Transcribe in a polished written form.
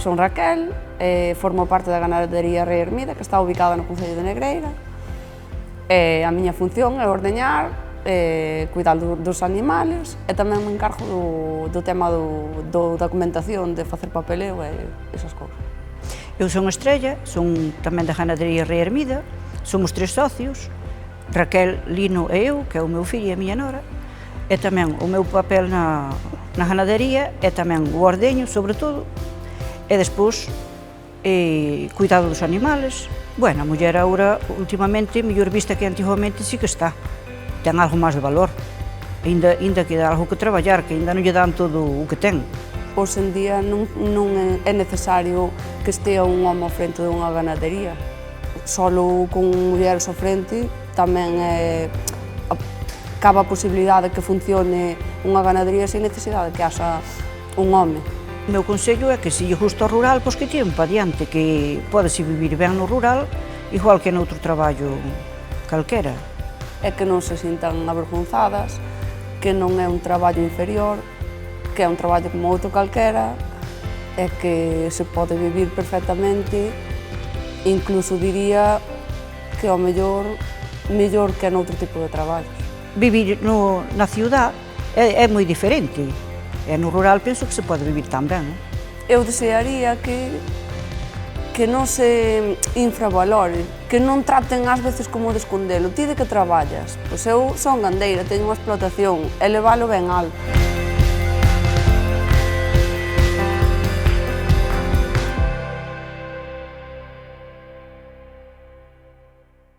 son Raquel, formo parte da ganadería Rei Hermida, que está ubicada no concello de Negreira. A miña función é ordeñar, cuidar dos animales e tamén me encargo do tema da documentación, de facer papeleo e esas cousas. Eu son Estrella, son tamén da ganadería Rei Hermida, somos 3 socios, Raquel, Lino e eu, que é o meu fillo e a miña nora, e tamén o meu papel na ganadería é tamén o ordeño, sobre todo, e despois cuidado dos animales. Bueno, a muller agora, últimamente, mellor vista que antigamente, sí que está. Ten algo máis de valor, ainda que dá algo que traballar, que ainda non lle dan todo o que ten. Hoxe en día non é necesario que estea un home ao frente dunha ganadería. Solo con mulleres ao frente tamén cabe a posibilidade de que funcione unha ganadería sen necesidade de que haxa un home. O meu consello é que se lle gusta o rural, pois que tiren para diante, que pódese vivir ben no rural, igual que noutro traballo calquera. É que non se sintan avergonzadas, que non é un traballo inferior, que é un traballo como outro calquera, e que se pode vivir perfectamente, incluso diría que ao mellor que noutro tipo de traballos. Vivir na ciudad é moi diferente, e no rural penso que se pode vivir tan ben. Eu desearía que non se infravalore, que non traten ás veces como de escondelo. Ti de que traballas? Pois eu son gandeira, teño unha explotación, e levalo ben alto.